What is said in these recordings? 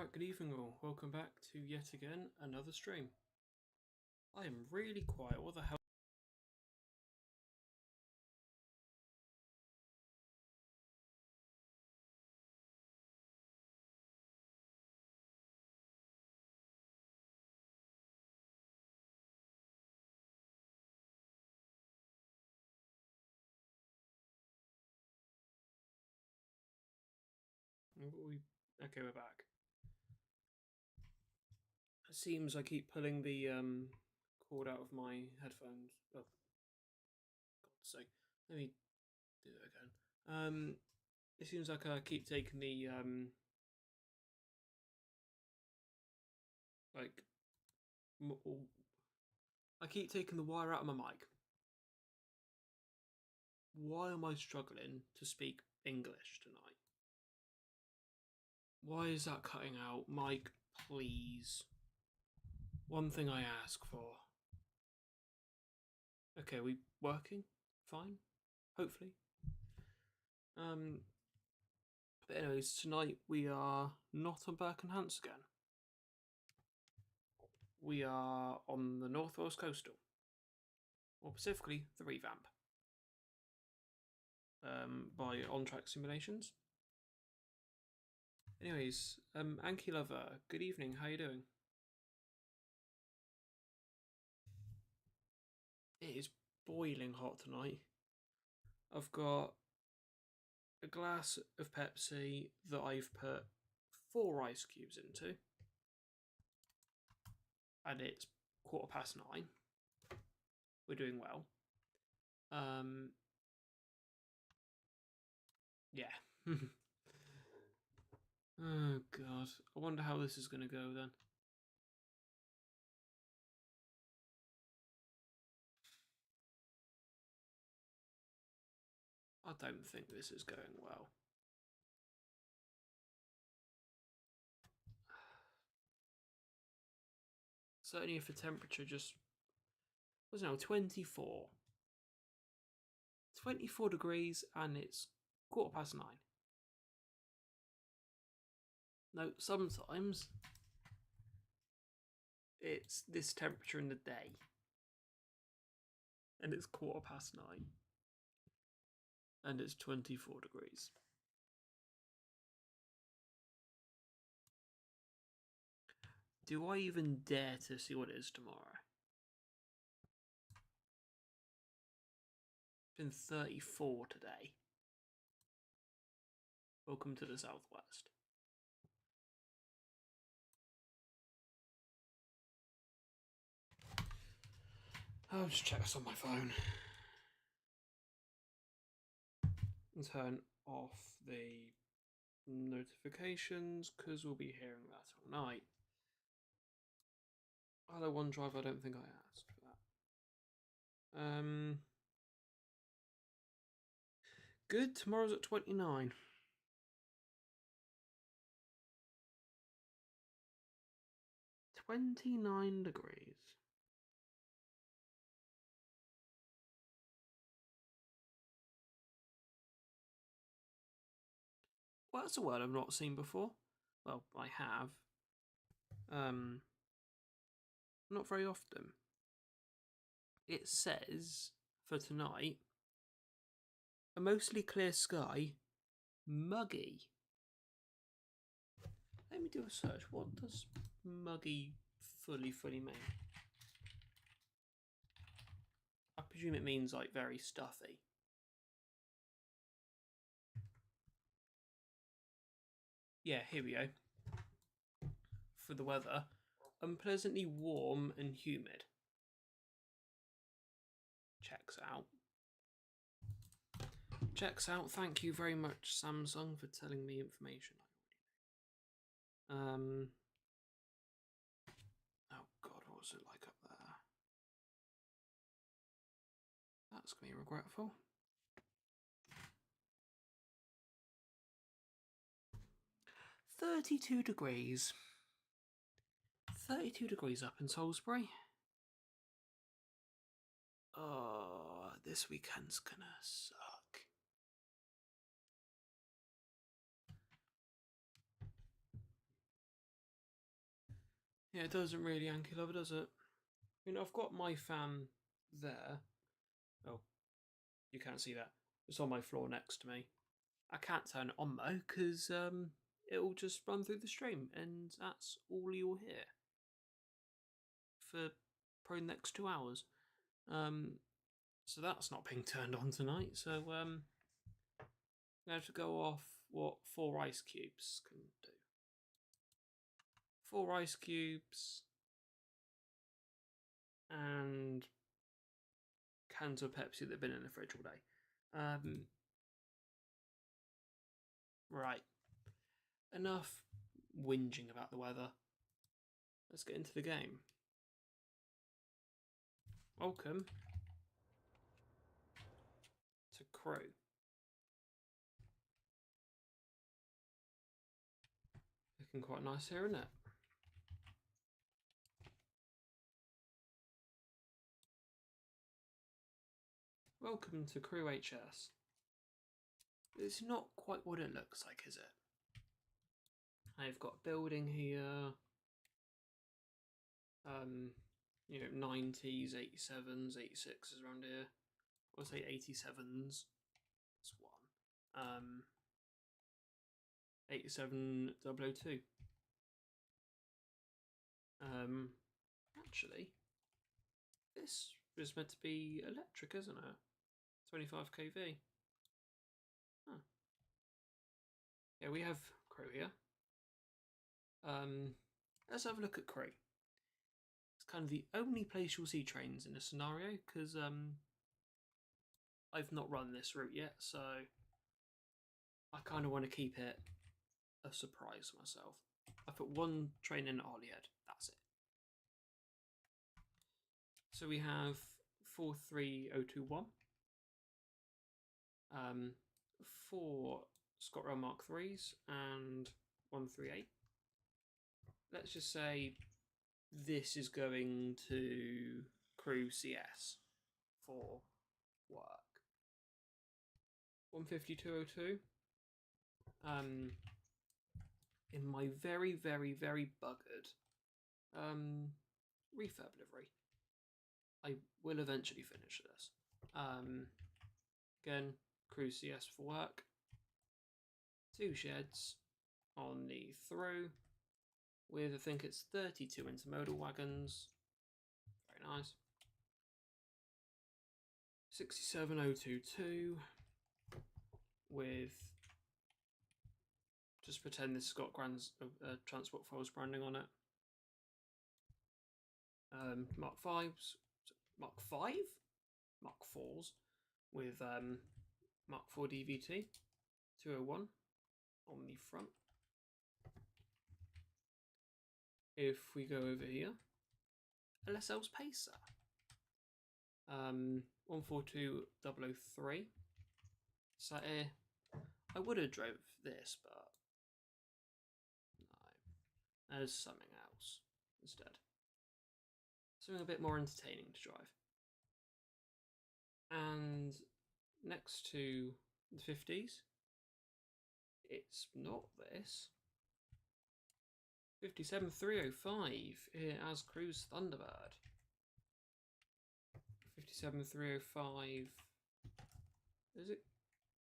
Right, good evening all. Welcome back to yet again another stream. I am really quiet. What the hell? Okay, we're back. It seems I keep pulling the cord out of my headphones. Oh, God's sake. Let me do it again. It seems like I keep taking the like I keep taking the wire out of my mic. Why am I struggling to speak English tonight? Why is that cutting out? Mike, please. One thing I ask for. Okay, we working? Fine? Hopefully. But anyways, tonight we are not on Birkenhance again. We are on the North Wales Coastal. Or specifically, the revamp. By On Track Simulations. Anyways, Anki Lover, good evening, how you doing? It is boiling hot tonight. I've got a glass of Pepsi that I've put 4 ice cubes into. And it's 9:15. We're doing well. Yeah. Oh god. I wonder how this is going to go then. I don't think this is going well. Certainly if the temperature just was now 24. 24 degrees and it's 9:15. No, sometimes it's this temperature in the day and it's 9:15 and it's 24 degrees. Do I even dare to see what it is tomorrow? It's been 34 today. Welcome to the southwest. I'll just check this on my phone. And turn off the notifications because we'll be hearing that all night. Hello OneDrive, I don't think I asked for that. Good, tomorrow's at 29. $29 degrees. Well, that's a word I've not seen before. Well, I have. Not very often. It says, for tonight, a mostly clear sky, muggy. Let me do a search. What does muggy fully mean? I presume it means like very stuffy. Yeah, here we go. For the weather, unpleasantly warm and humid. Checks out. Checks out. Thank you very much, Samsung, for telling me information I already know. Oh god, what was it like up there? That's gonna be regretful. $32 degrees. 32 degrees up in Salisbury. Oh, this weekend's gonna suck. Yeah, it doesn't really anki-lover, does it? I mean, I've got my fan there. Oh, you can't see that. It's on my floor next to me. I can't turn it on though, because it'll just run through the stream, and that's all you'll hear for probably the next 2 hours. So that's not being turned on tonight. So I'm gonna have to go off what 4 ice cubes can do. 4 ice cubes and cans of Pepsi that have been in the fridge all day. Right. Enough whinging about the weather. Let's get into the game. Welcome to Crew. Looking quite nice here, isn't it? Welcome to Crew HS. It's not quite what it looks like, is it? I've got a building here. 90s, 87s, 86s around here. I'll say 87s. That's one. 87002. Actually, this is meant to be electric, isn't it? 25 kV. Huh. Yeah, we have Crew here. Let's have a look at Crew. It's kind of the only place you'll see trains in this scenario, because I've not run this route yet, so I kind of want to keep it a surprise myself. I put 1 train in at Holyhead, that's it. So we have 43021, 4 ScotRail Mark 3s and 138. Let's just say this is going to Crew CS for work. 15202. In my very, very, very buggered refurb livery. I will eventually finish this. Again, Crew CS for work. 2 sheds on the through with, I think it's 32 intermodal wagons. Very nice. 67022 with, just pretend this has got Transport Files branding on it. Mark 5s, Mark 5? Mark 4s with Mark 4 DVT 201 on the front. If we go over here, LSL's Pacer. 142003. Sat here. I would have drove this, but no. There's something else instead. Something a bit more entertaining to drive. And next to the 50s, it's not this. 57305 here as Crew's Thunderbird. 57305. Is it?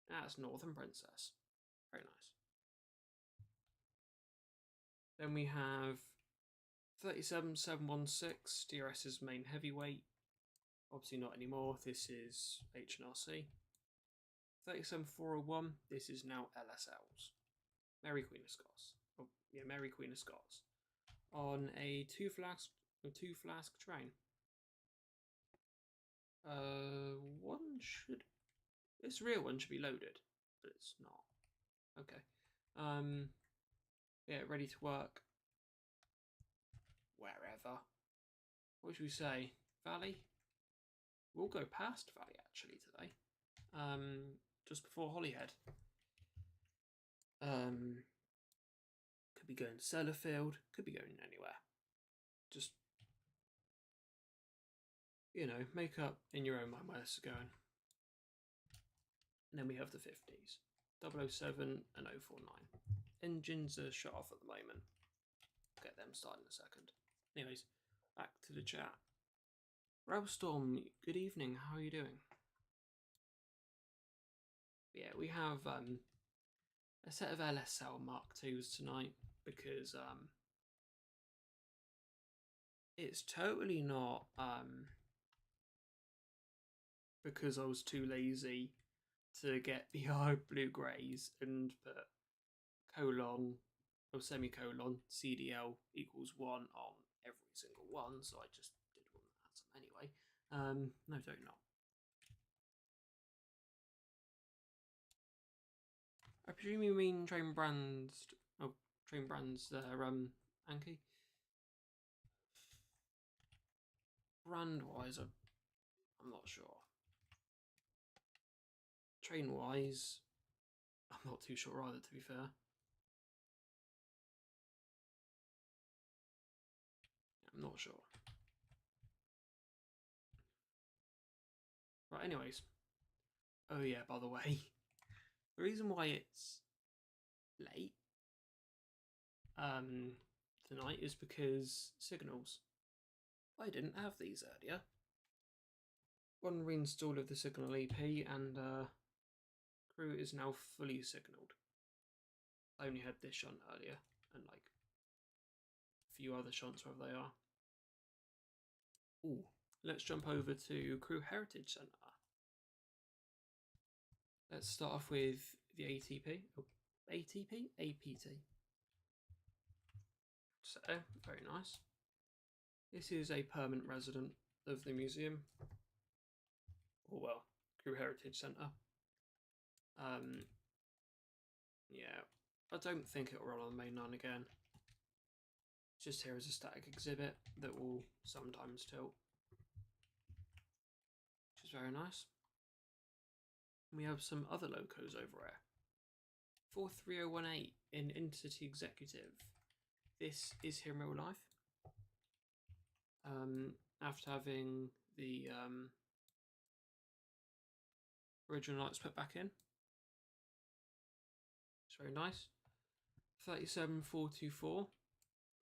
That's Northern Princess. Very nice. Then we have 37716, DRS's main heavyweight. Obviously not anymore. This is HNRC. 37401. This is now LSL's. Mary Queen of Scots. Oh, yeah, Mary Queen of Scots. On a two flask train. One should. This real one should be loaded, but it's not. Okay. Yeah, ready to work. Wherever. What should we say? Valley? We'll go past Valley actually today. Just before Holyhead. Could be going to Sellafield, could be going anywhere. Just, you know, make up in your own mind where this is going. And then we have the 50s. 007 and 049. Engines are shut off at the moment. Get them started in a second. Anyways, back to the chat. Railstorm, good evening. How are you doing? Yeah, we have a set of LSL Mark IIs tonight because it's totally not because I was too lazy to get the blue greys and put colon or semicolon CDL equals 1 on every single one, so I just did one that had some anyway. No, don't not. I presume you mean train brands. Oh, train brands. Anki. Brand wise, I'm not sure. Train wise, I'm not too sure either. To be fair, I'm not sure. Right. Anyways. Oh yeah. By the way, the reason why it's late tonight is because signals. I didn't have these earlier. One reinstall of the Signal EP and crew is now fully signalled. I only had this shunt earlier and like a few other shunts wherever they are. Ooh, let's jump over to Crew Heritage Centre. Let's start off with the ATP. Oh, ATP? APT. So, very nice. This is a permanent resident of the museum. Or, well, Crew Heritage Centre. Yeah, I don't think it'll run on the main line again. It's just here as a static exhibit that will sometimes tilt, which is very nice. We have some other locos over here. 43018 in Intercity Executive. This is here in real life. After having the original lights put back in. It's very nice. 37424.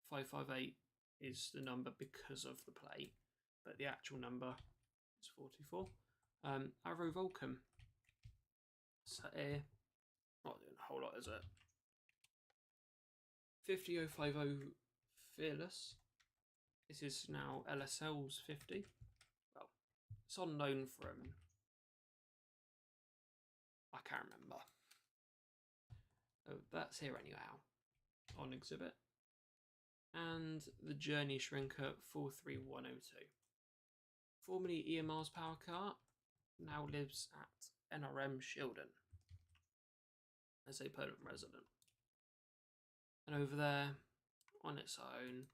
558 is the number because of the plate, but the actual number is 44. Arrow Vulcan. So here, not doing a whole lot, is it? 50050 Fearless. This is now LSL's 50. Well, it's on loan from, I can't remember. Oh, that's here anyhow, on exhibit. And the Journey Shrinker 43102. Formerly EMR's power car, now lives at NRM Shildon as a permanent resident. And over there, on its own,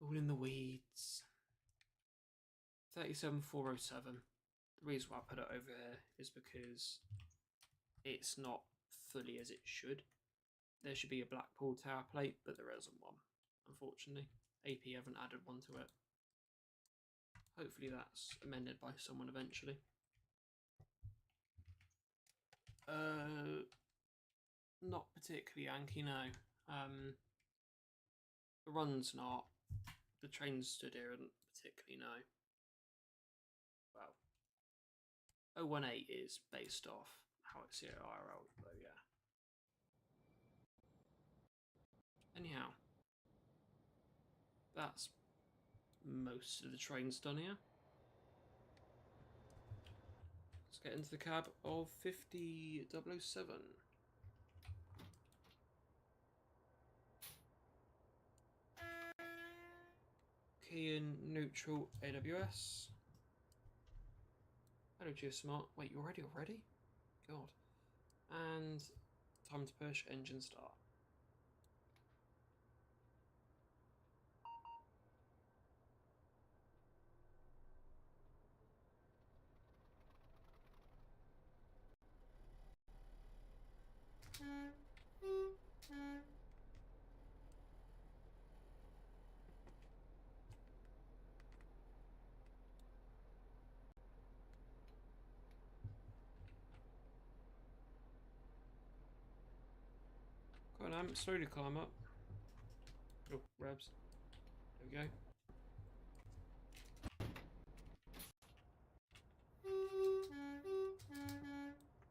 all in the weeds, 37407. The reason why I put it over here is because it's not fully as it should. There should be a Blackpool tower plate, but there isn't one, unfortunately. AP haven't added one to it. Hopefully that's amended by someone eventually. Not particularly Yankee, no. The run's not. The train stood here and particularly no. Well, 018 is based off how it's here IRL, though, yeah. Anyhow, that's most of the trains done here. Let's get into the cab of 50007. Key in neutral AWS. Hello, Geosmart. Wait, you're ready already? God. And time to push engine start. Go on, slowly climb up. Oh, revs. There we go.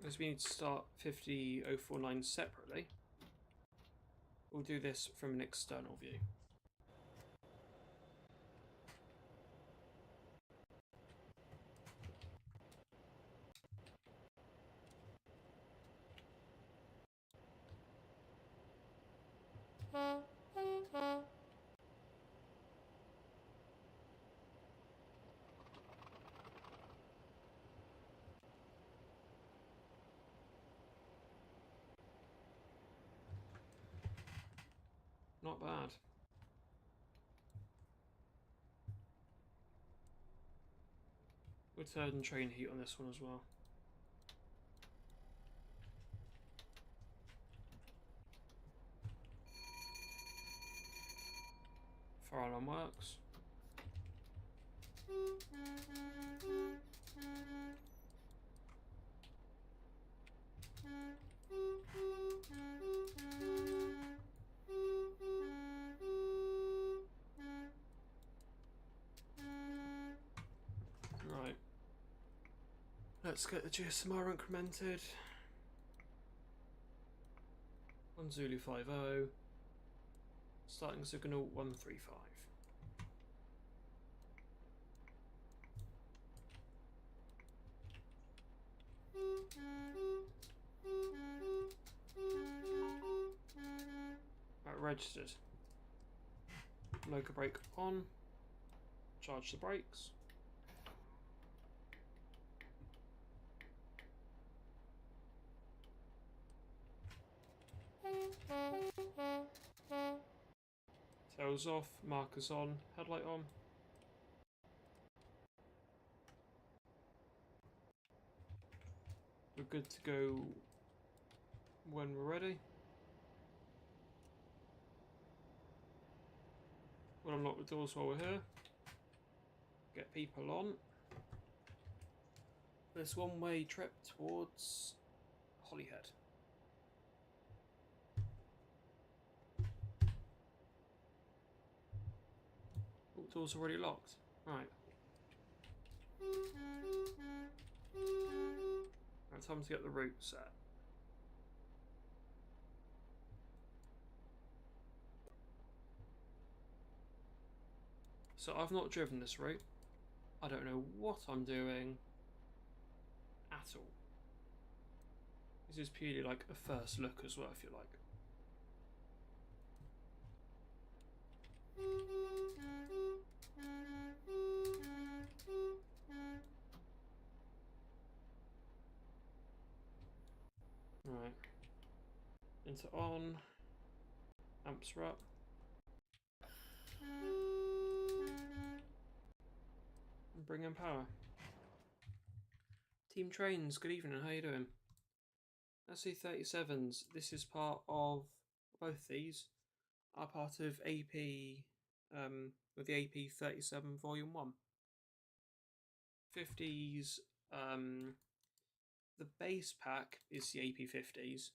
As we need to start 50049 separately, we'll do this from an external view. Not bad. We'll turn train heat on this one as well. Fire alarm works. Right. Let's get the GSMR incremented. 1 Zulu 50. Starting signal 135. Right, registered. Local brake on. Charge the brakes. Tails off, markers on, headlight on. We're good to go when we're ready. We'll unlock the doors while we're here. Get people on. This one-way trip towards Holyhead. Oh, doors already locked. Right. Right, time to get the route set. So I've not driven this route. I don't know what I'm doing at all. This is purely like a first look as well, if you like. Right. Into on. Amps are up. And bring in power. Team Trains, good evening, how you doing? SC37s, this is part of, both these are part of AP, with the AP37 Volume 1. 50s, the base pack is the AP50s,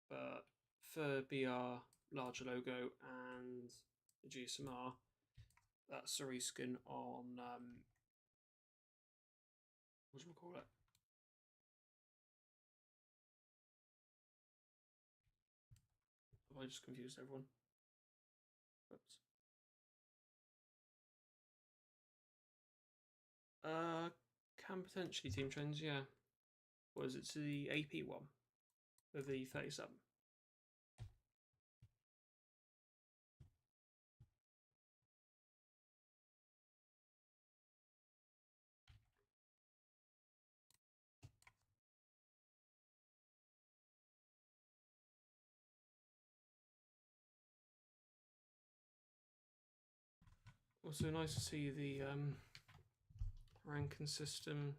but for BR, larger logo, and the GSMR, that's a reskin on, what do we call it? Have I just confused everyone? Oops. Can potentially Team Trends, yeah. What is it? To the AP one of the 37. Also nice to see the ranking system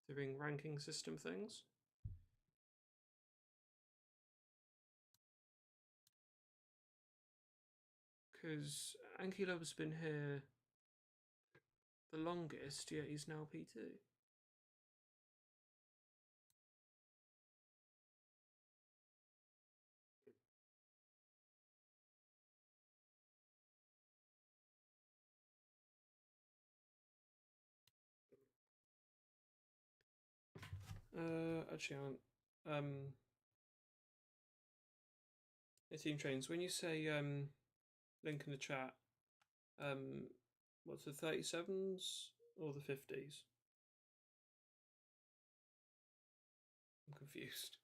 doing ranking system things. Because Ankylo's been here the longest, yet he's now P2. Actually, Team Trains, when you say link in the chat, what's the 37s or the 50s? I'm confused.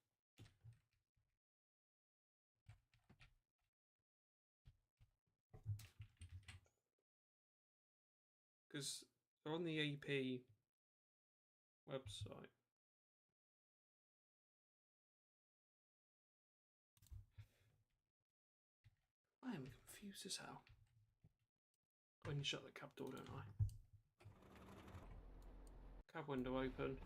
Because they're on the AP website. I am confused as hell. I need to shut the cab door, don't I? Cab window open.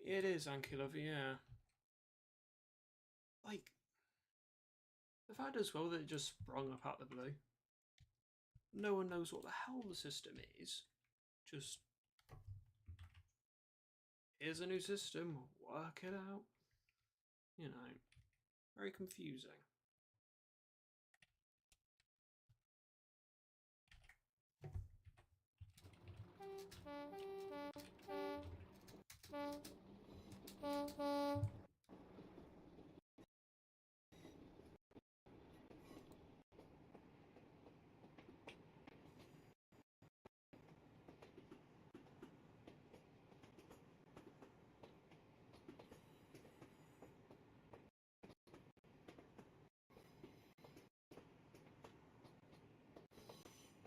It is Ankylover, yeah. Like, the fact as well that it just sprung up out the blue. No one knows what the hell the system is. Just, here's a new system, work it out. You know, very confusing.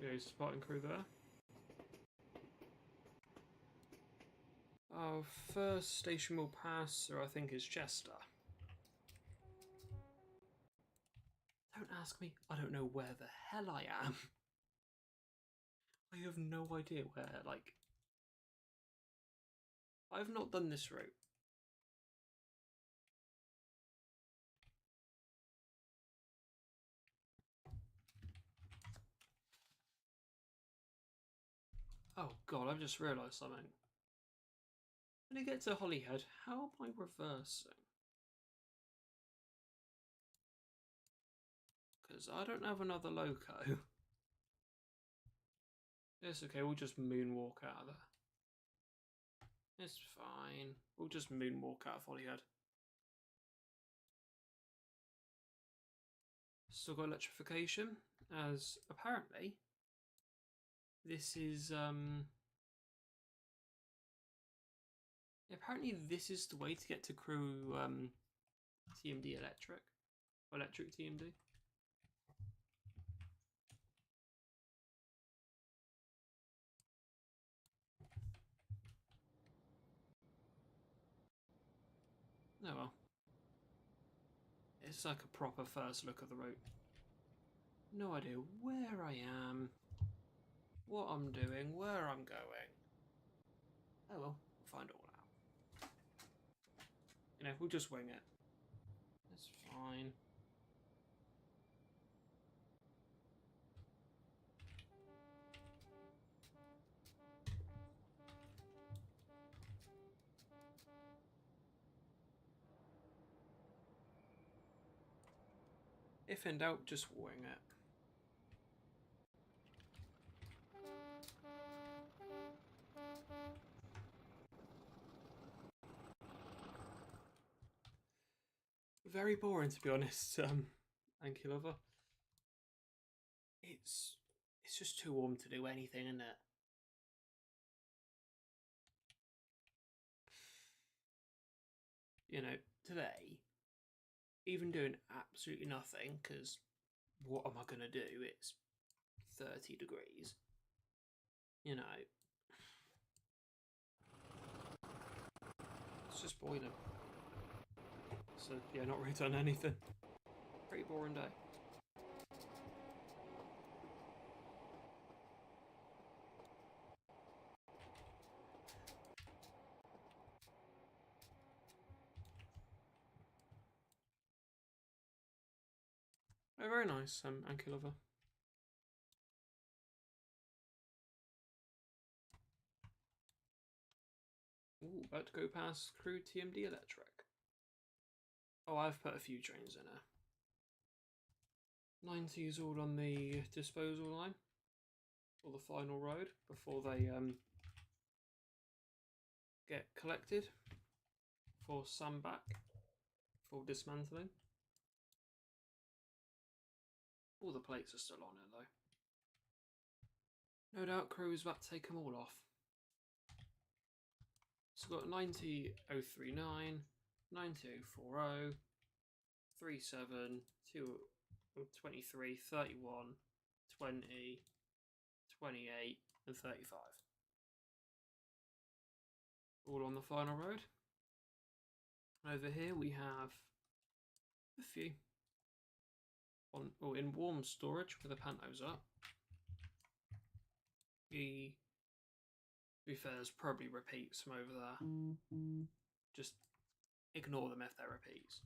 Yeah, spotting crew there. Our first station we'll pass, or I think, is Chester. Don't ask me. I don't know where the hell I am. I have no idea where, like... I've not done this route. Oh god, I've just realised something. When I get to Holyhead, how am I reversing? Because I don't have another loco. It's okay, we'll just moonwalk out of there. It's fine. We'll just moonwalk out of Holyhead. Still got electrification, as apparently this is apparently this is the way to get to Crew TMD electric TMD. Oh well. It's like a proper first look at the route. No idea where I am, what I'm doing, where I'm going. Oh well, we'll find it all out. You know, we'll just wing it. It's fine. If in doubt, just wing it. Very boring, to be honest, Ankylover. It's just too warm to do anything, isn't it? You know, today, even doing absolutely nothing, because what am I going to do? It's 30 degrees. You know, it's just boiling. So, yeah, not really done anything. Pretty boring day. Oh, very nice, Ankylover. Ooh, about to go past Crew TMD Electric. Oh, I've put a few trains in here. 90s all on the disposal line, or the final road, before they get collected for sandback, for dismantling. All the plates are still on it though. No doubt Crew is about to take them all off. So we've got 90039, 90040, 37, 23, 31, 20, 28 and 35. All on the final road. Over here we have a few in warm storage with the pantos up. To be fair, there's probably repeats from over there. Just ignore them if they're repeats.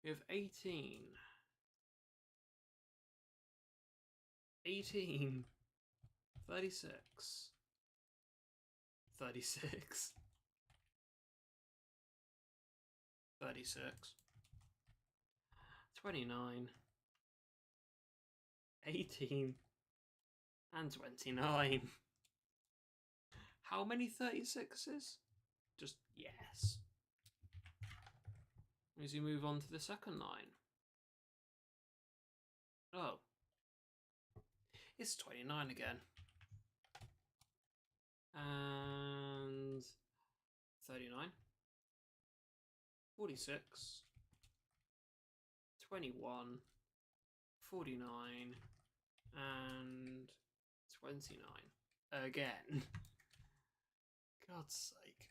We have 18, 36, 36, 36, 29, 18, and 29. How many 36s? Just yes. As you move on to the second line. Oh. It's 29 again. And 39. 46. 21. 49. And 29. Again. God's sake.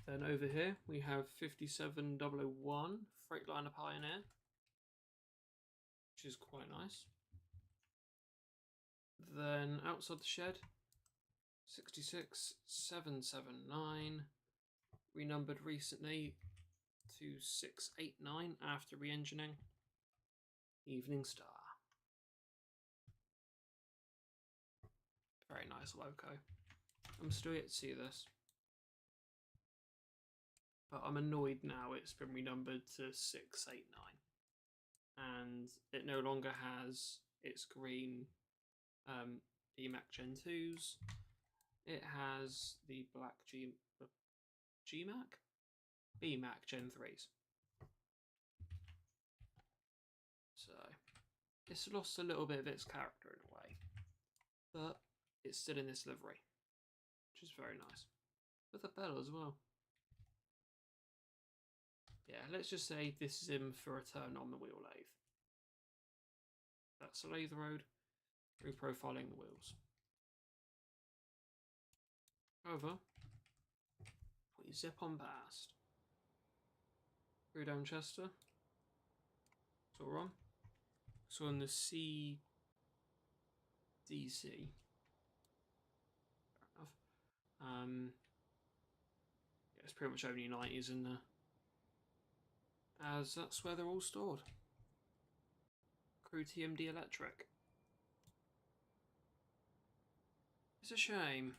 Then over here we have 57001 Freightliner Pioneer, which is quite nice. Then outside the shed, 66779, renumbered recently to 689 after re-engineing. Evening Star. Very nice loco. I'm still yet to see this. But I'm annoyed now it's been renumbered to 689. And it no longer has its green EMAC Gen 2s. It has the black GMAC? BMAC Gen 3s. So it's lost a little bit of its character in a way. But it's still in this livery, which is very nice. With a bell as well. Yeah, let's just say this is in for a turn on the wheel lathe. That's the lathe road, reprofiling the wheels. However, we zip on past. Through Downchester. It's all wrong. So on the CDC. Fair enough. Yeah, it's pretty much only 90s in there, as that's where they're all stored. Crew TMD Electric. It's a shame,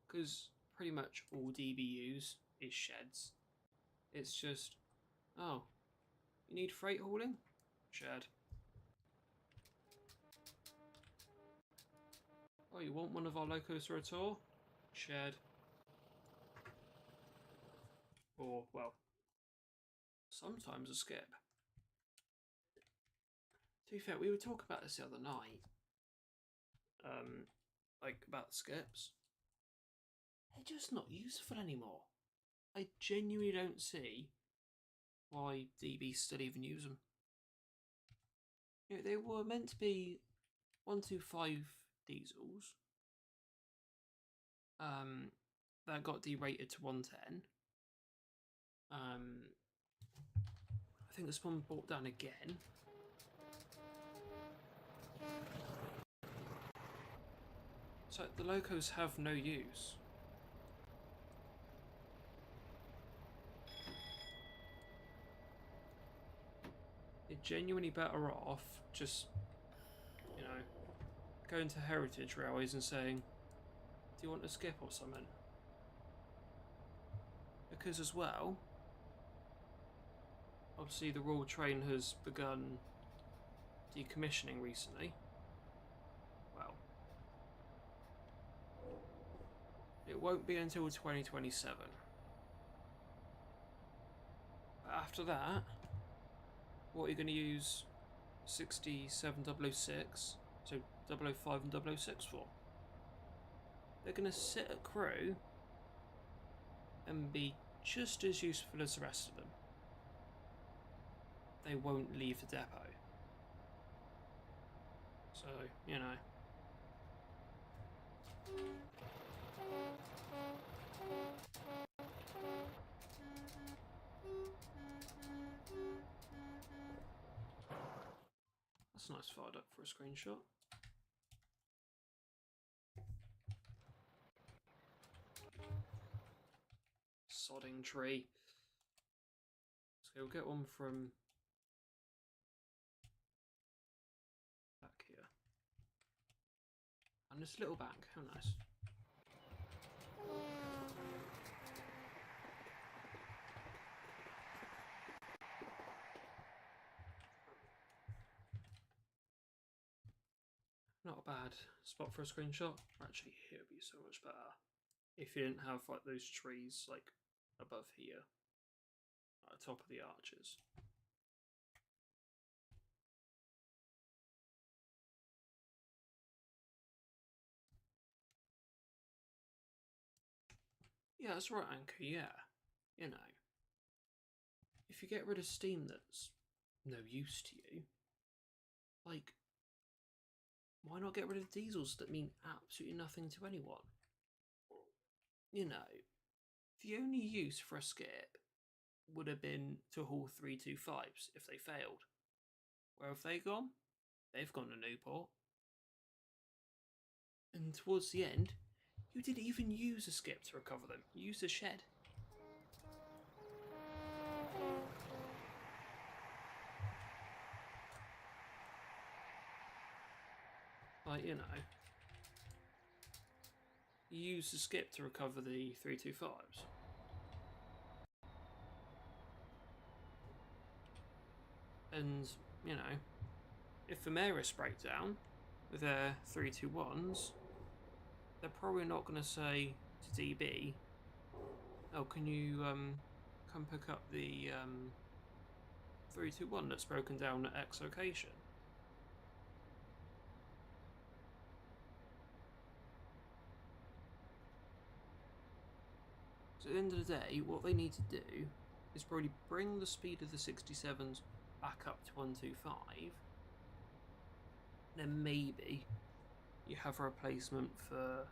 because pretty much all DBUs is sheds. It's just, oh, you need freight hauling? Shed. Oh, you want one of our locos for a tour? Shed. Or, well, sometimes a skip. To be fair, we were talking about this the other night. Like about skips. They're just not useful anymore. I genuinely don't see why DBs still even use them. You know, they were meant to be 125 diesels. That got derated to 110. I think this one brought down again. So the locos have no use. They're genuinely better off just, you know, going to heritage railways and saying, Do you want to skip or something? Because as well, obviously the Royal Train has begun decommissioning recently. Well, it won't be until 2027. But after that, what are you going to use 6706, so 005 and 006 for? They're going to sit at Crewe and be just as useful as the rest of them. They won't leave the depot. So, you know. That's nice fired up for a screenshot. Sodding tree. So we'll get one from back here. And this little bank, how nice. Not a bad spot for a screenshot. Actually, here would be so much better if you didn't have like those trees like above here at the top of the arches. Yeah, that's right, Anchor, yeah. You know, if you get rid of steam that's no use to you, like, why not get rid of diesels that mean absolutely nothing to anyone? You know, the only use for a skip would have been to haul 325s if they failed. Where have they gone? They've gone to Newport. And towards the end, you didn't even use a skip to recover them. You used a shed. Like, you know, you used the skip to recover the 325s. And, you know, if the Maris break down with their 321s, they're probably not going to say to DB, oh, can you come pick up the 321 that's broken down at X location? So at the end of the day, what they need to do is probably bring the speed of the 67s back up to 125, then maybe you have a replacement for,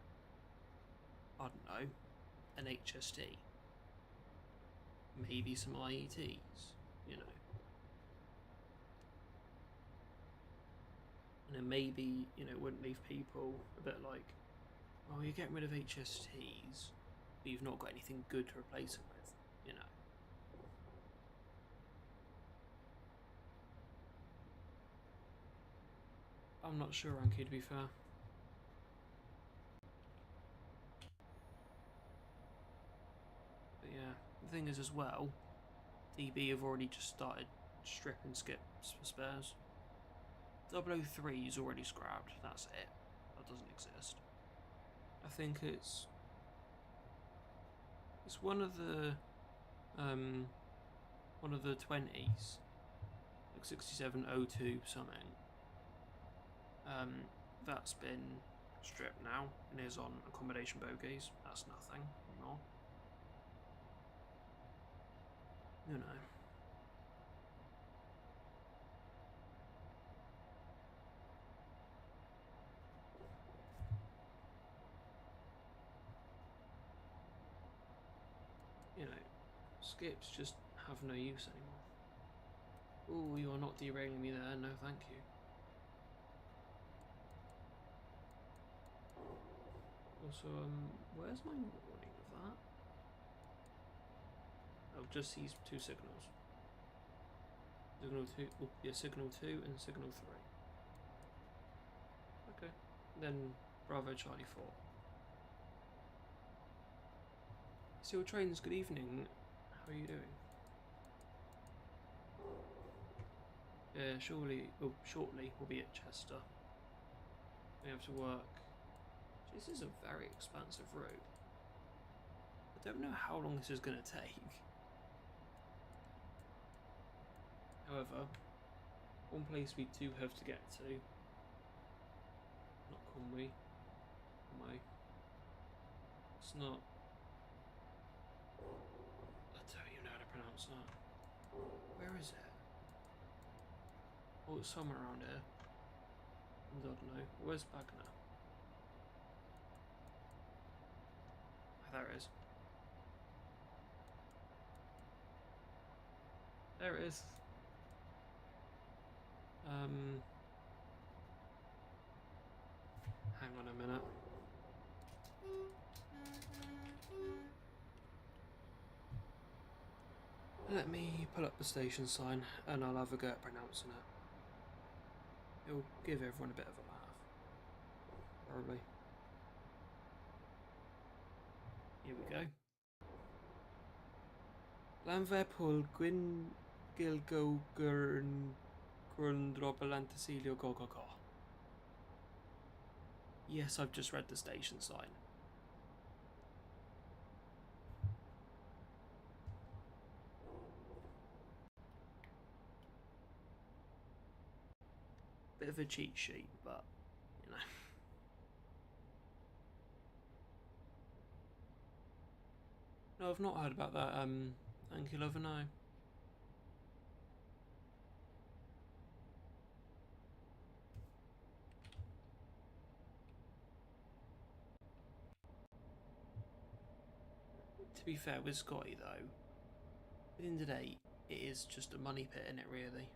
I don't know, an HST, maybe some IETs, you know. And then maybe, you know, it wouldn't leave people a bit like, oh, you're getting rid of HSTs, but you've not got anything good to replace them with, you know. I'm not sure, Anki, to be fair. But yeah, the thing is as well, DB have already just started stripping skips for spares. 003 is already scrapped, that's it. That doesn't exist. I think it's one of the 20s, like 6702 something. That's been stripped now and is on accommodation bogies. That's nothing more. You know. You know, skips just have no use anymore. Oh, you are not derailing me there, no thank you. Also, where's my warning of that? Oh, just these two signals. Signal 2, oh, yeah, signal 2 and signal 3. Okay, then Bravo Charlie 4. Seal Trains, good evening. How are you doing? Yeah, shortly we'll be at Chester. We have to work. This is a very expansive route. I don't know how long this is going to take. However, one place we do have to get to. Not Conway. It's not. I don't even know how to pronounce that. Where is it? Oh, it's somewhere around here. I don't know. Where's Bagner? Oh, there it is. There it is. Hang on a minute. Let me pull up the station sign and I'll have a go at pronouncing it. It'll give everyone a bit of a laugh. Probably. Here we go. Lanverpool Gwyn Gilgo Grundrobelantasilio Gogogo. Yes, I've just read the station sign. Bit of a cheat sheet, but you know. No, I've not heard about that. Thank you, lover. No. To be fair with Scotty though, at the end of the day, it is just a money pit, isn't it? Really,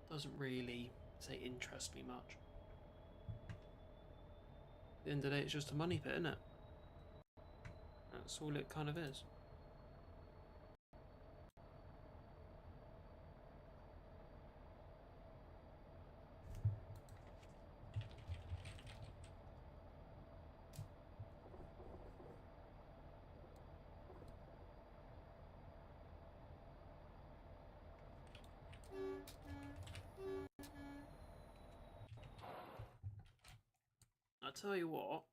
doesn't really say interest me much. At the end of the day, it's just a money pit, isn't it? That's all it kind of is. I tell you what,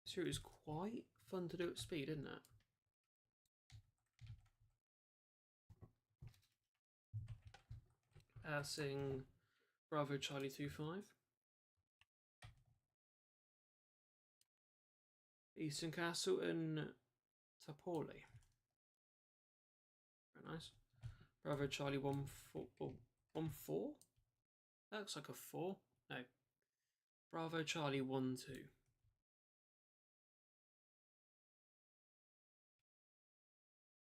this route is quite fun to do at speed, isn't it? Passing Bravo Charlie 25. Eastern Castle and Tapoli. Very nice. Bravo Charlie 1-4. Oh, 1-4? That looks like a 4. No. Bravo Charlie 1-2.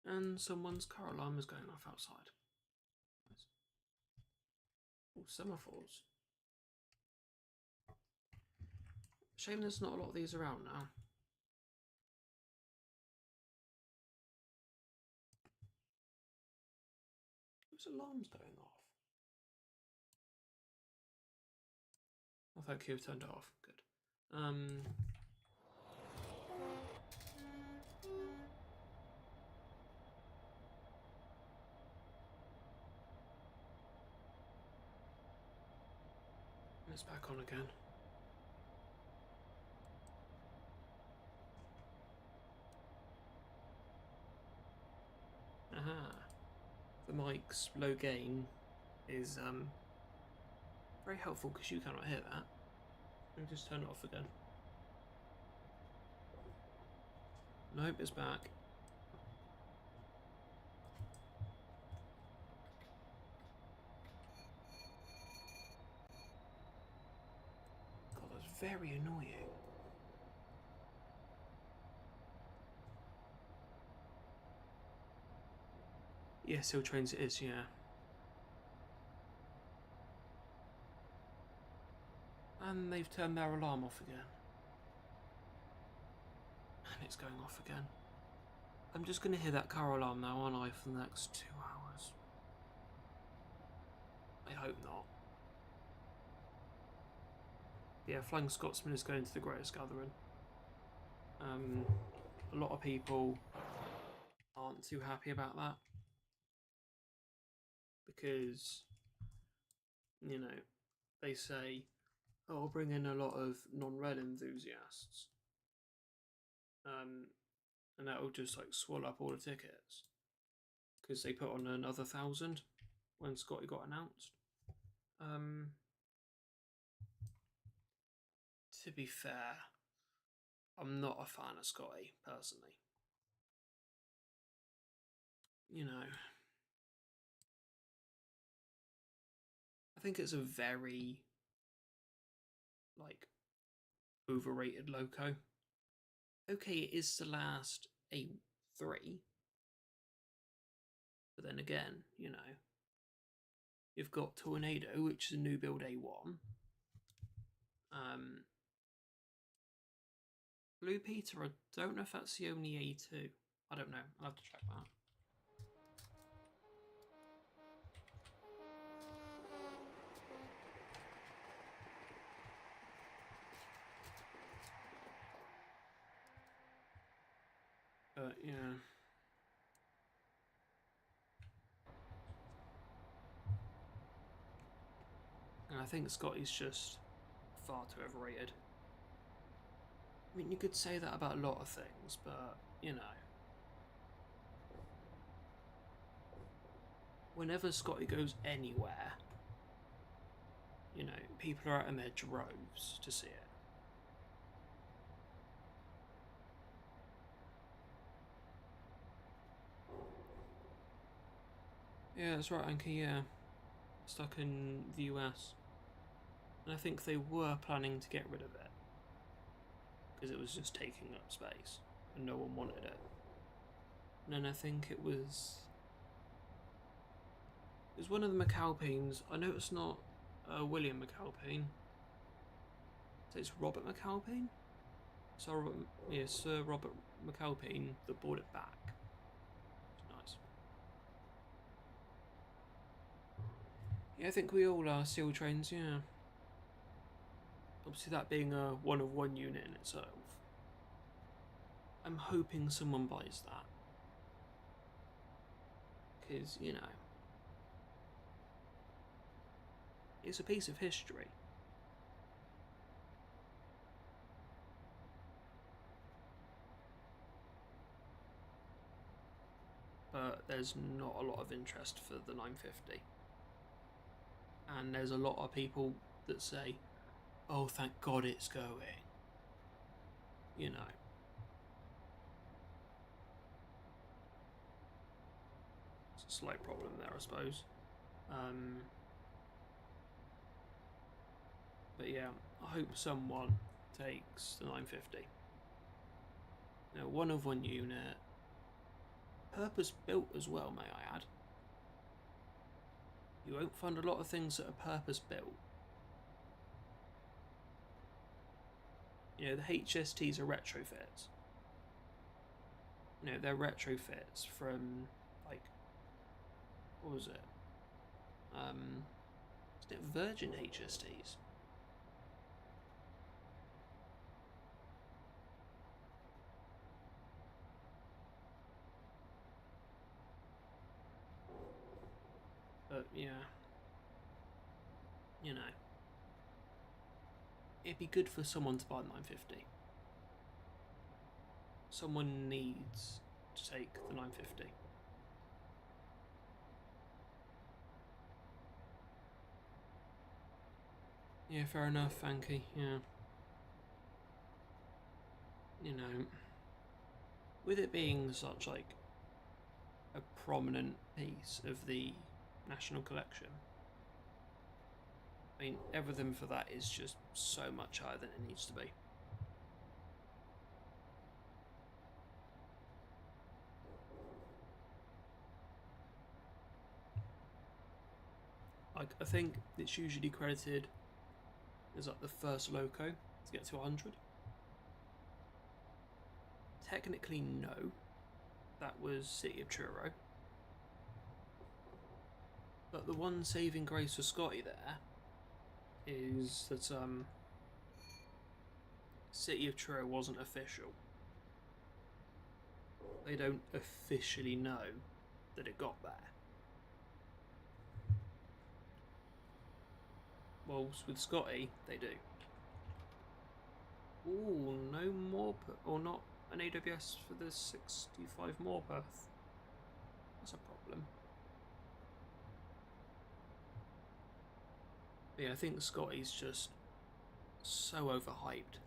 And someone's car alarm is going off outside. Nice. Oh, semaphores. Shame there's not a lot of these around now. Whose alarm's going off? Oh, thank you, I've turned it off. Good. It's back on again. Aha. The mic's low gain is very helpful because you cannot hear that. Let me just turn it off again. Nope, it's back. God, that's very annoying. Yeah, Seal Trains it is, yeah. And they've turned their alarm off again. And it's going off again. I'm just going to hear that car alarm now, aren't I, for the next 2 hours? I hope not. Yeah, Flying Scotsman is going to the Greatest Gathering. A lot of people aren't too happy about that because, you know, they say, oh, I'll bring in a lot of non-red enthusiasts, and that'll just like swallow up all the tickets because they put on another 1,000 when Scotty got announced. To be fair, I'm not a fan of Scotty personally. You know, I think it's a very like overrated loco. Okay, it is the last A3, but then again, you know, you've got Tornado, which is a new build A1. Blue Peter, I don't know if that's the only A2. I don't know. I'll have to check that. But yeah. And I think Scotty's just far too overrated. I mean, you could say that about a lot of things, but, you know. Whenever Scotty goes anywhere, you know, people are out in their droves to see it. Yeah, that's right, Anki, yeah. Stuck in the US. And I think they were planning to get rid of it. Because it was just taking up space. And no one wanted it. And then I think it was one of the McAlpines. I know it's not William McAlpine. So it's Robert McAlpine? Sir Robert McAlpine that bought it back. It's nice. Yeah, I think we all are Seal Trains, yeah. Obviously that being a one-of-one unit in itself. I'm hoping someone buys that. Because, you know, it's a piece of history. But there's not a lot of interest for the 950. And there's a lot of people that say, oh, thank God it's going. You know. It's a slight problem there, I suppose. But yeah, I hope someone takes the 950. You know, one-of-one unit. Purpose-built as well, may I add. You won't find a lot of things that are purpose-built. You know, the HSTs are retrofits. You know, they're retrofits from, like, what was it? Is it Virgin HSTs? But yeah, you know, it'd be good for someone to buy the 950. Someone needs to take the 950. Yeah, fair enough, Anki, yeah. You know, with it being such like a prominent piece of the National Collection, I mean, everything for that is just so much higher than it needs to be. Like, I think it's usually credited as like the first loco to get to 100. Technically, no. That was City of Truro. But the one saving grace for Scotty there is that City of Truro wasn't official. they don't officially know that it got there. Whilst with Scotty, they do. Ooh, no more, or not an AWS for the 65 Morpeth. That's a problem. But yeah, I think Scotty's just so overhyped.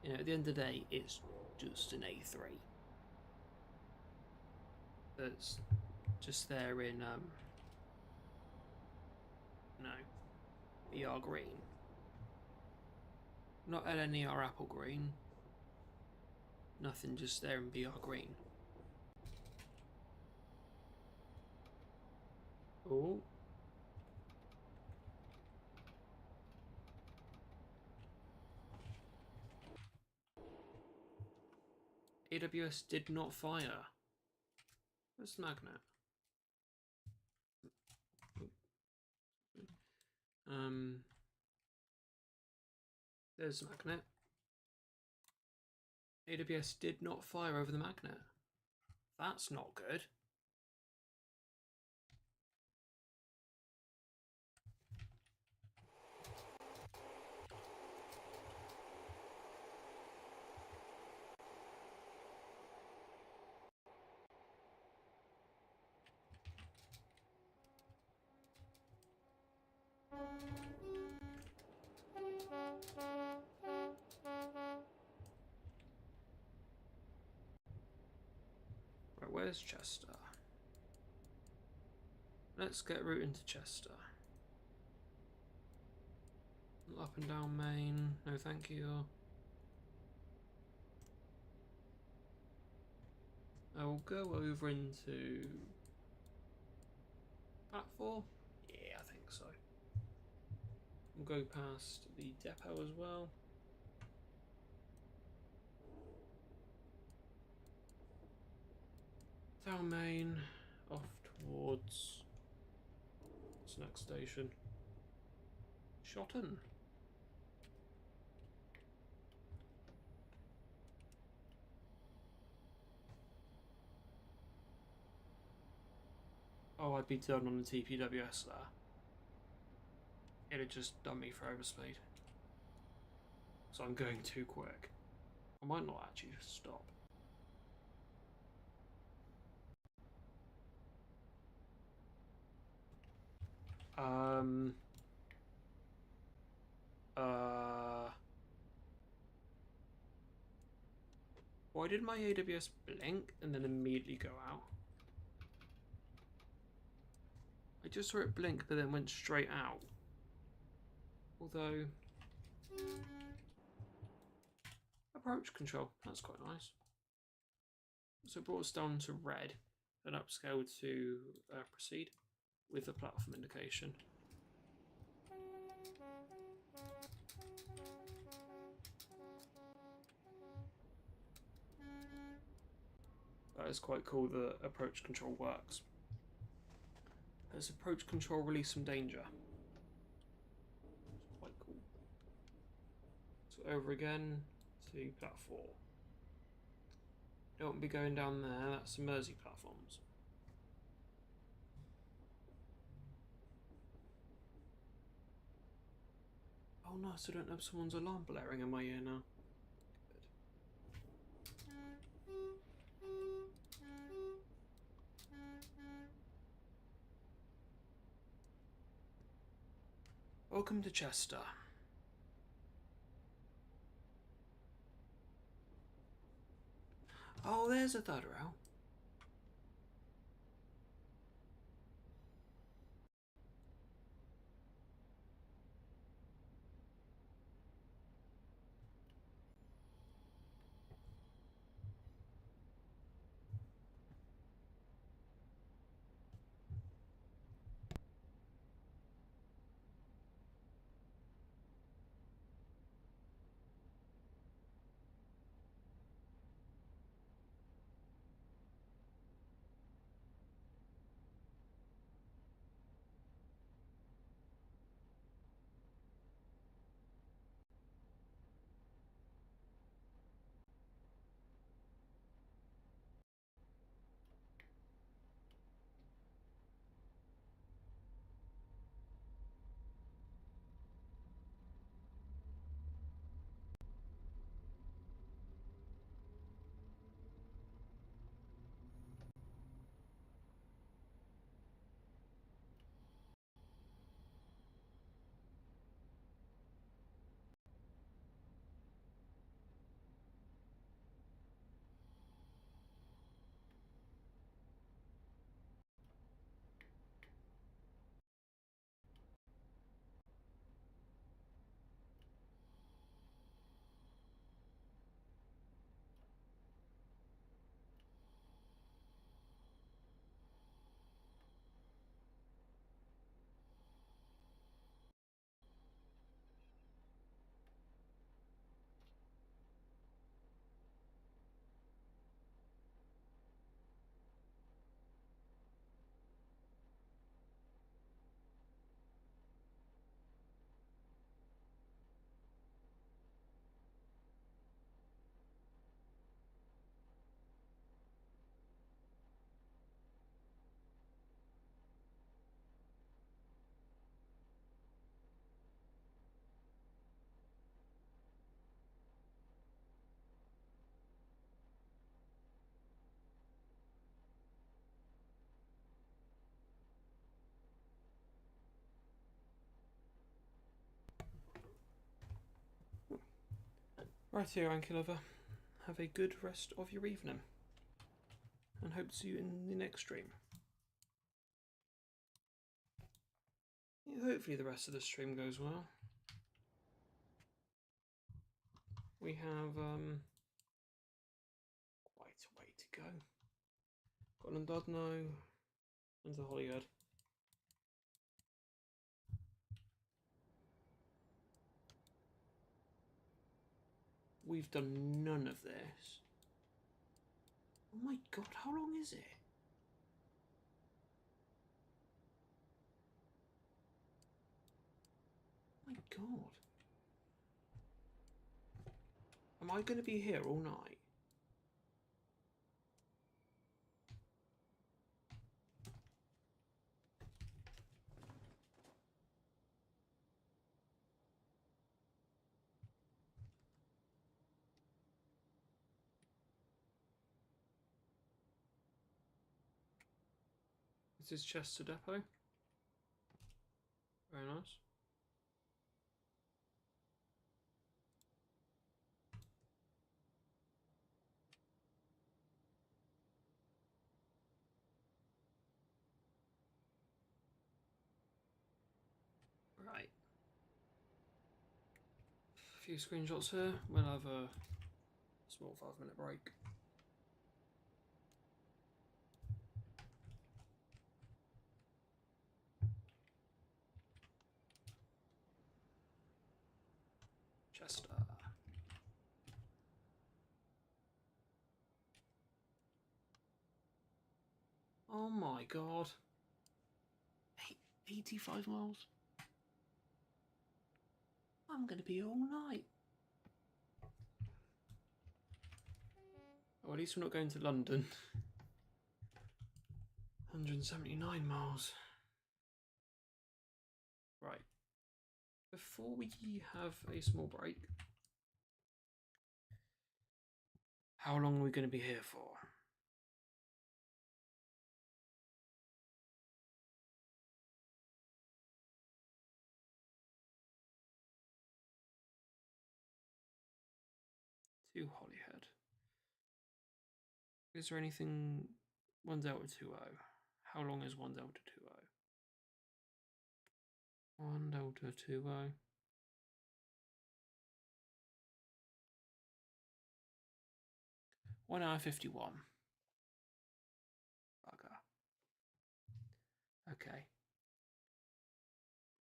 You know, at the end of the day, it's just an A3. That's just there in, no, BR green. Not LNER apple green. Nothing, just there in BR green. Oh. AWS did not fire. Where's the magnet? There's the magnet. AWS did not fire over the magnet. That's not good. Right, where's Chester? Let's get route into Chester. Up and down main. No, thank you. I will go over into platform. Yeah, I think so. We'll go past the depot as well. Down main, off towards what's the next station? Shotton. Oh, I'd be done on the TPWS there. It'd just done me for overspeed. So I'm going too quick. I might not actually stop. Why did my AWS blink and then immediately go out? I just saw it blink but then went straight out. Although, approach control, that's quite nice. So it brought us down to red and upscaled to proceed with the platform indication. That is quite cool that approach control works. As approach control release from danger. It's quite cool. So over again to platform. Don't be going down there, that's the Mersey platforms. Oh no, so I don't have someone's alarm blaring in my ear now. Welcome to Chester. Oh, there's a third rail. Right here, Anky Lover. Have a good rest of your evening. And hope to see you in the next stream. Yeah, hopefully the rest of the stream goes well. We have quite a way to go. Got an Undodno and the Holyhead. We've done none of this. Oh my god, how long is it? My god. Am I going to be here all night? This is Chester Depot. Very nice. Right. A few screenshots here. We'll have a small 5-minute break. Chester. Oh my god. 85 miles. I'm going to be all night. Oh, at least we're not going to London. 179 miles. Right. Before we have a small break, how long are we going to be here for? To Holyhead. Is there anything 1 Delta 20? How long is 1 Delta 20? 1 Delta 20. 1 hour 51. Bugger. Okay.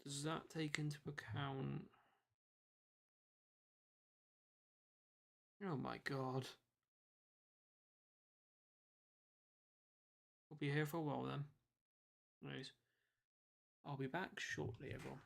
Does that take into account... Oh my god. We'll be here for a while then. Anyways, I'll be back shortly, everyone.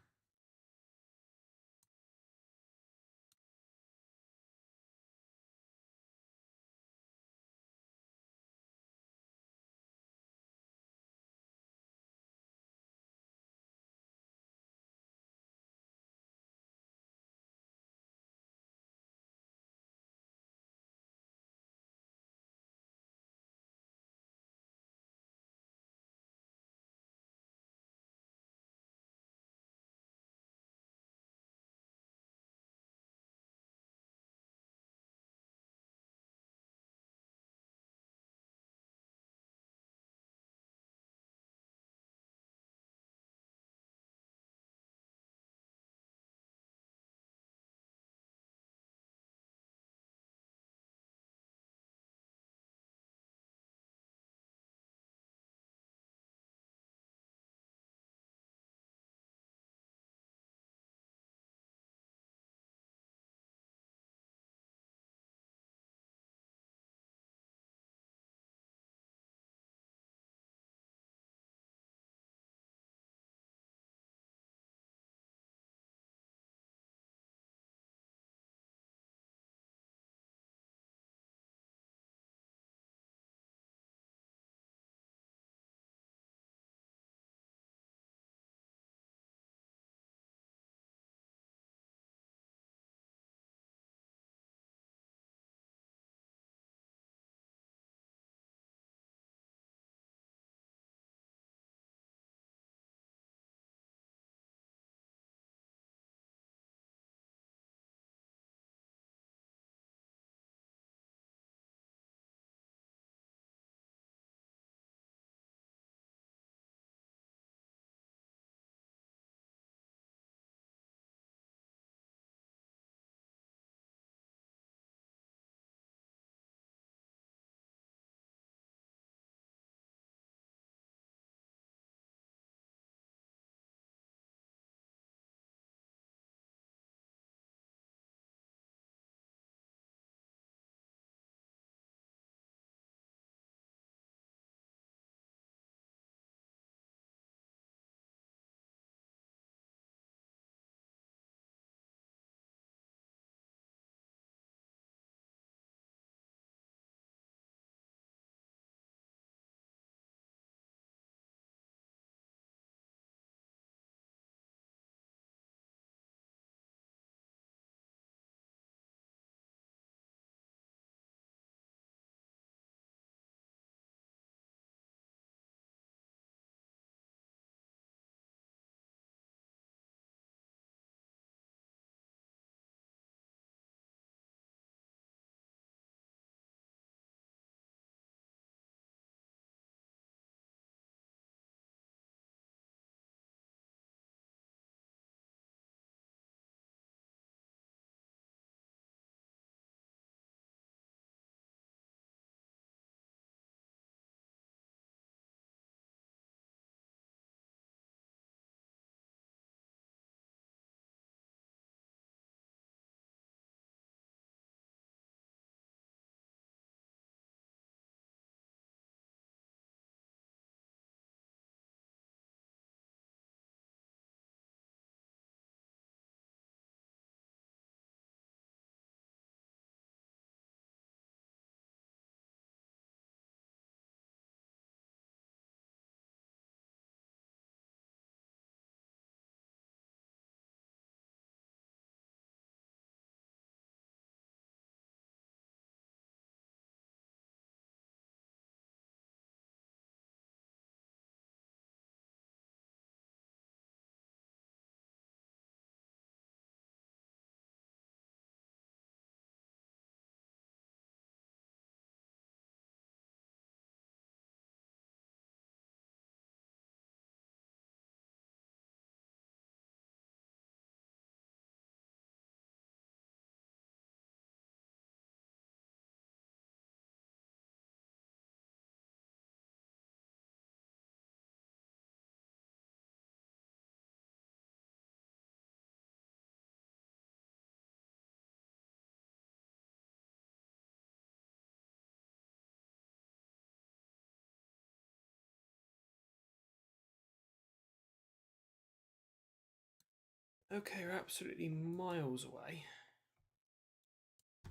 Okay, we're absolutely miles away.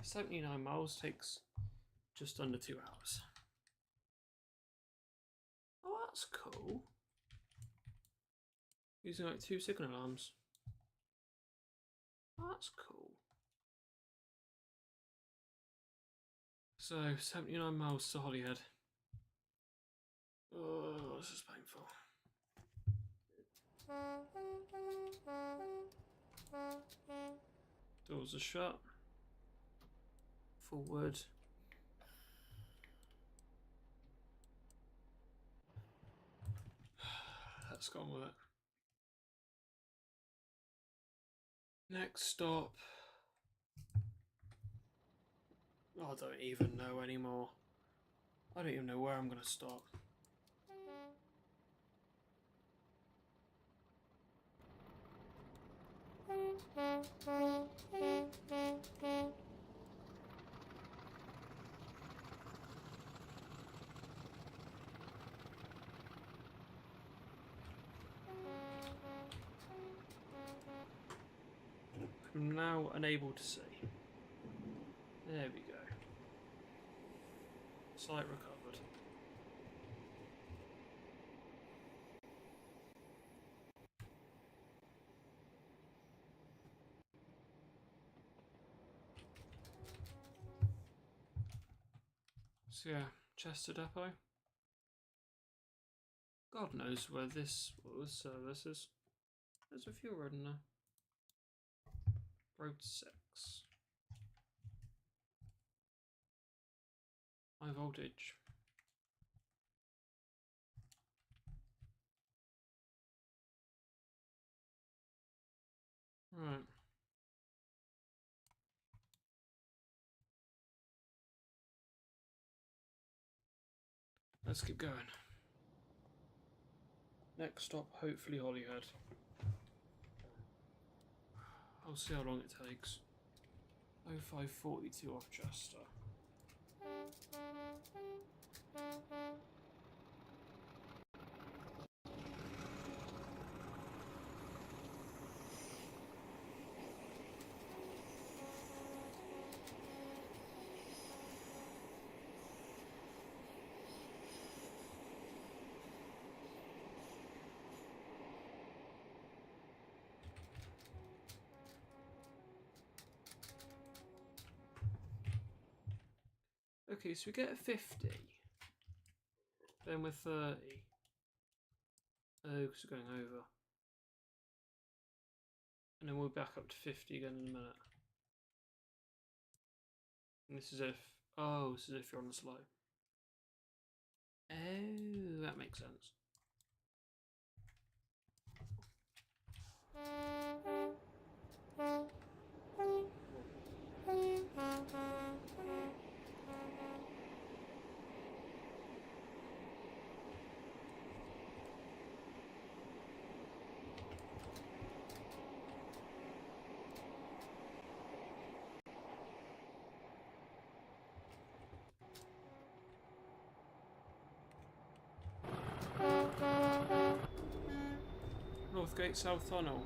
79 miles takes just under 2 hours. Oh, that's cool. Using like 2 signal alarms. Oh, that's cool. So, 79 miles to Holyhead. Oh, this is painful. Doors are shut. Forward. Let's go on with it. Next stop. I don't even know anymore. I don't even know where I'm going to stop. I'm now unable to see. There we go. Sight recovered. So yeah, Chester Depot. God knows where this service is. There's a fuel road in there. Road 6. High voltage. Right. Let's keep going. Next stop, hopefully Holyhead. I'll see how long it takes. 0542 off Chester. Okay, so we get a 50. Then we're 30. Oh, because we're going over. And then we'll back up to 50 again in a minute. And this is if... Oh, this is if you're on the slow. Oh, that makes sense. Northgate South Tunnel.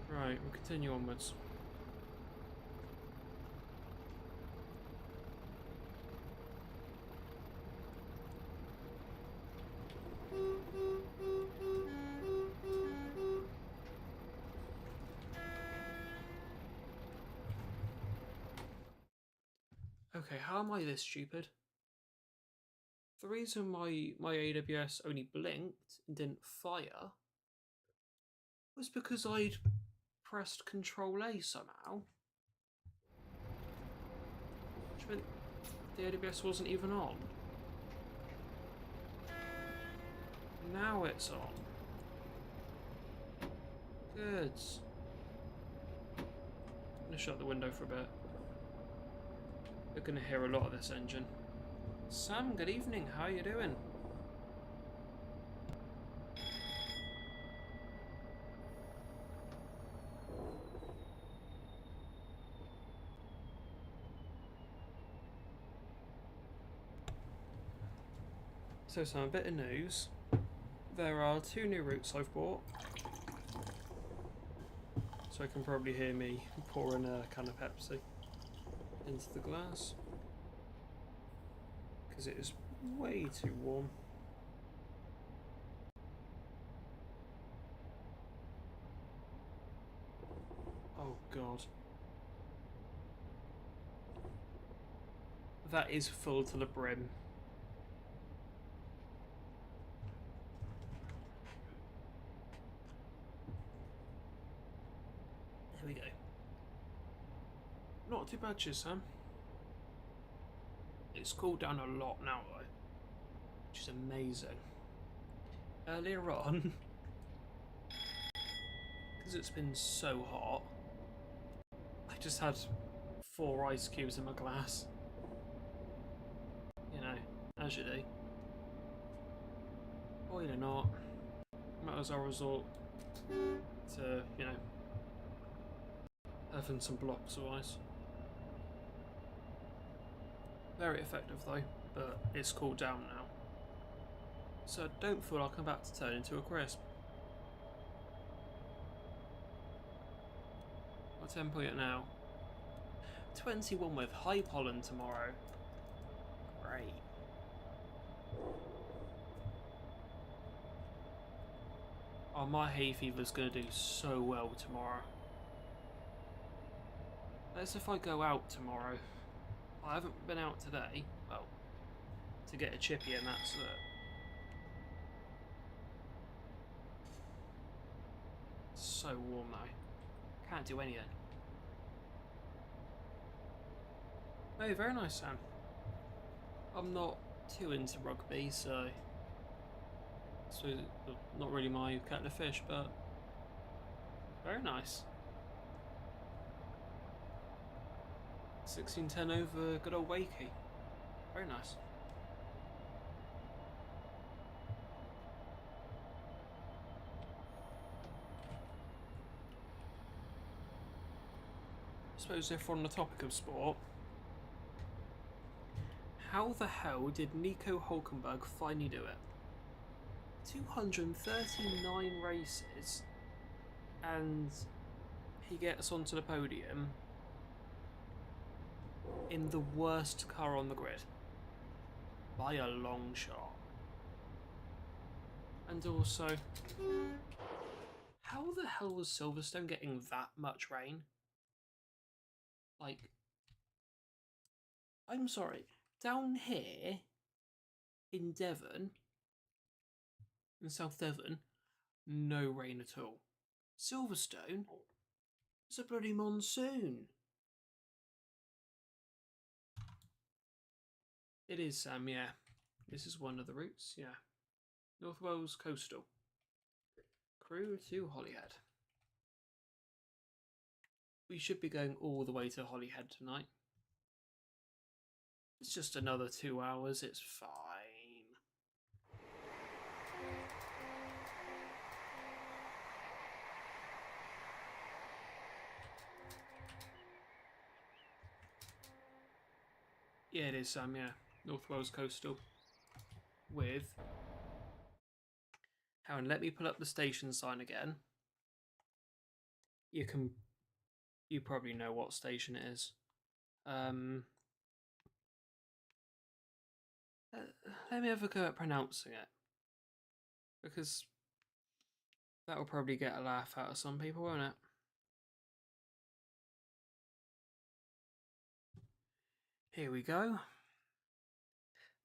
Right, we'll continue onwards. Okay, how am I this stupid? The reason my AWS only blinked and didn't fire was because I'd pressed Control A somehow. Which meant the AWS wasn't even on. Now it's on. Good. I'm gonna shut the window for a bit. We're gonna hear a lot of this engine. Sam, good evening. How are you doing? So Sam, a bit of news. There are 2 new routes I've bought. So you can probably hear me pouring a can of Pepsi into the glass. Because it is way too warm. Oh god. That is full to the brim. There we go. Not too bad, Sam. It's cooled down a lot now though, which is amazing. Earlier on, because it's been so hot, I just had 4 ice cubes in my glass. You know, as you do. Boiling hot. Might as well resort to, you know, having some blocks of ice. Very effective though, but it's cooled down now. So don't feel like I'm about to turn into a crisp. What tempo are you at now? 21 with high pollen tomorrow. Great. Oh, my hay fever's going to do so well tomorrow. That's if I go out tomorrow. I haven't been out today. Well, to get a chippy and that's it. It's so warm though. Can't do anything. Hey, very nice, Sam. I'm not too into rugby, so not really my kettle of fish, but very nice. 16-10 over good old Wakey. Very nice. I suppose if we're on the topic of sport, how the hell did Nico Hulkenberg finally do it? 239 races and he gets onto the podium in the worst car on the grid by a long shot. And also, how the hell was Silverstone getting that much rain? Like, I'm sorry, down here in Devon, in South Devon, no rain at all. Silverstone, it's a bloody monsoon. It is, Sam, yeah. This is one of the routes, yeah. North Wales Coastal. Crewe to Holyhead. We should be going all the way to Holyhead tonight. It's just another 2 hours, it's fine. Yeah, it is, Sam, yeah. North Wales Coastal. With... Hang on, let me pull up the station sign again. You probably know what station it is. Let me have a go at pronouncing it. Because that will probably get a laugh out of some people, won't it? Here we go.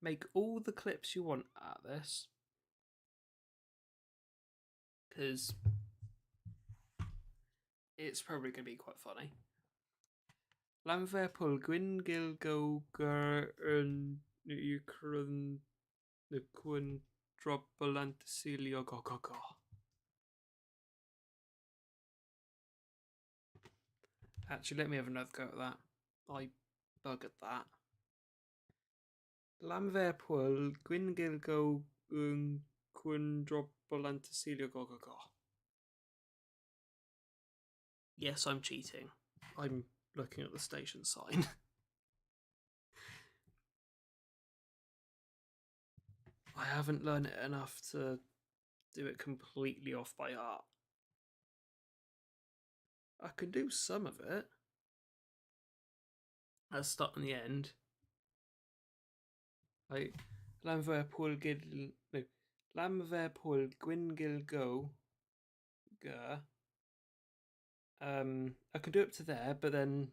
Make all the clips you want out of this. Because it's probably going to be quite funny. Llanfairpwll, Gwyn Gilgo, Ukraine, the Quinn drop Balanticilio, go. Actually, let me have another go at that. I buggered that. Llanfairpwll, Gwyn Gilgo, Quinn drop Balanticilio, go. Yes, I'm cheating. I'm looking at the station sign. I haven't learned it enough to do it completely off by heart. I can do some of it. At start and the end. Like Lamver Paul Gil no Lamver Paul Gwingil Go Gur. I can do up to there, but then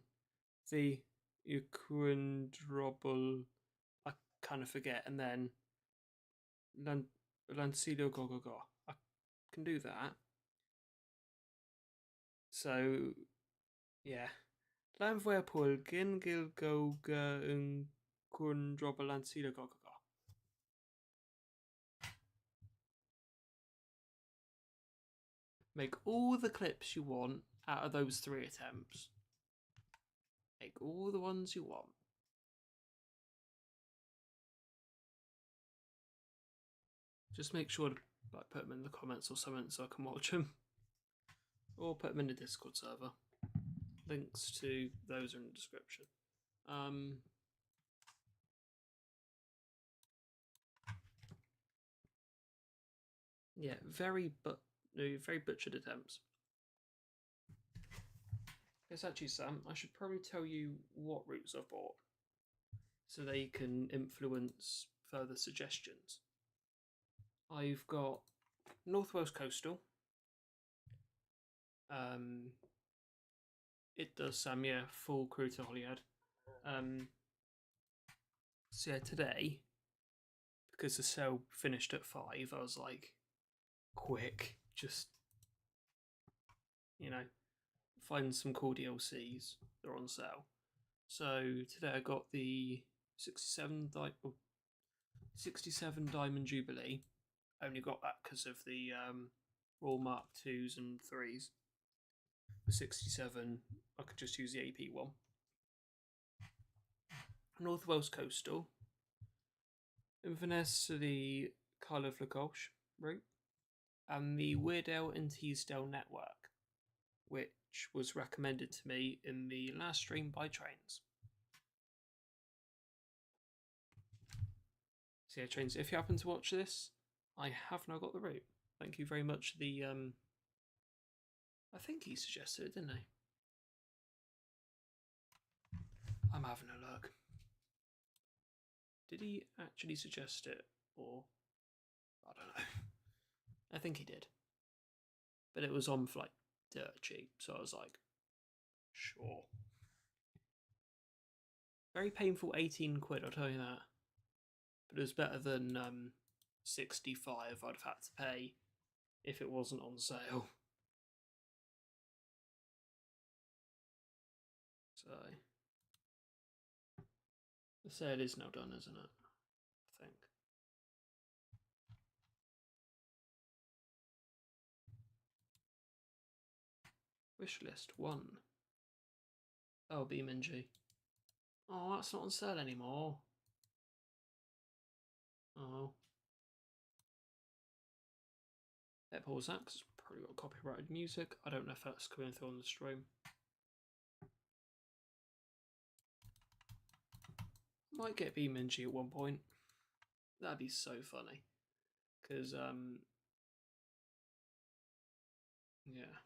the Uquindrobble I kind of forget, and then Lancido Go Go Go. I can do that. So yeah. Lamver Paul Gingil Go Gur Uquindrobble Lancido Go Go Go. Make all the clips you want out of those 3 attempts. Make all the ones you want. Just make sure to put them in the comments or something so I can watch them. Or put them in the Discord server. Links to those are in the description. Yeah, very butchered attempts. Yes, actually, Sam, I should probably tell you what routes I've bought so they can influence further suggestions. I've got Northwest Coastal. It does, Sam, yeah, full crew to Holyhead. So yeah, today, because the sale finished at 5, I was like, quick, just, find some cool DLCs. They're on sale. So today I got the 67 Diamond Jubilee. I only got that because of the Royal Mark 2s and 3s. The 67, I could just use the AP one. North Wales Coastal. Inverness to the Carl of Lacoche route. And the Weardale and Teesdale network, which was recommended to me in the last stream by Trains. So yeah, Trains, if you happen to watch this, I have now got the route. Thank you very much. I think he suggested it, didn't he? I'm having a look. Did he actually suggest it, or I don't know. I think he did, but it was on for like dirt cheap, so I was like, sure. Very painful 18 quid, I'll tell you that. But it was better than 65 I'd have had to pay if it wasn't on sale. So the sale is now done, isn't it? I think. Wishlist 1. Oh, BeamNG. Oh, that's not on sale anymore. Oh. Let's pause that because it's probably got copyrighted music. I don't know if that's coming through on the stream. Might get BeamNG at one point. That'd be so funny. Because, yeah.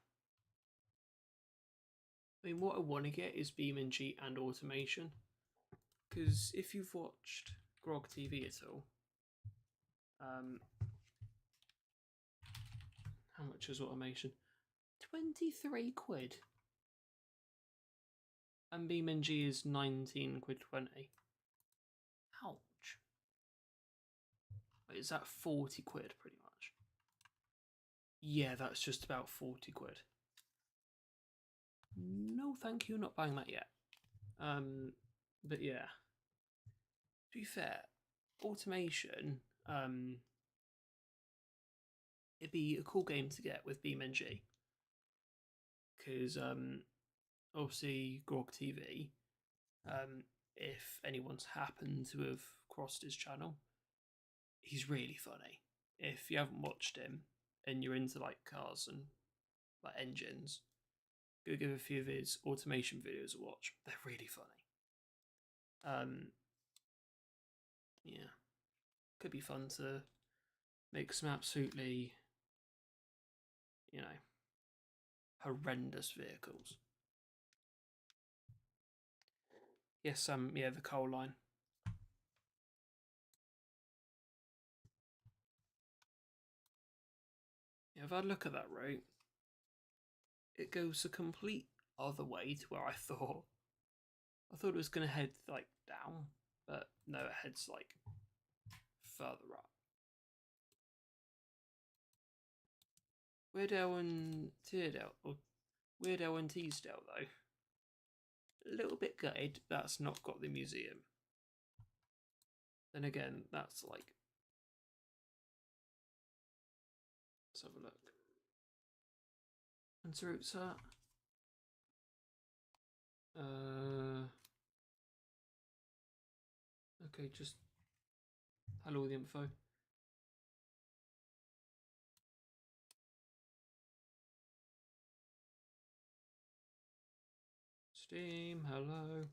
I mean, what I want to get is BeamNG and automation. Because if you've watched Grog TV at all, how much is automation? 23 quid. And BeamNG is 19 quid 20. Ouch. Wait, is that 40 quid pretty much? Yeah, that's just about 40 quid. No, thank you, not buying that yet. But yeah. To be fair, automation, it'd be a cool game to get with BeamNG. Because obviously Grog TV, if anyone's happened to have crossed his channel, he's really funny. If you haven't watched him and you're into like cars and like engines, go give a few of his automation videos a watch. They're really funny. Yeah, could be fun to make some absolutely you know, horrendous vehicles. Yes, yeah, the coal line. Yeah, if I look at that route, it goes the complete other way to where I thought. I thought it was going to head like down, but no, it heads like further up. Weirdo and Teardale, or Weirdo and Teasdale though. A little bit gutted that's not got the museum. Then again, that's like. Let's have a look. And routes that. Okay, just hello the info. Steam, hello.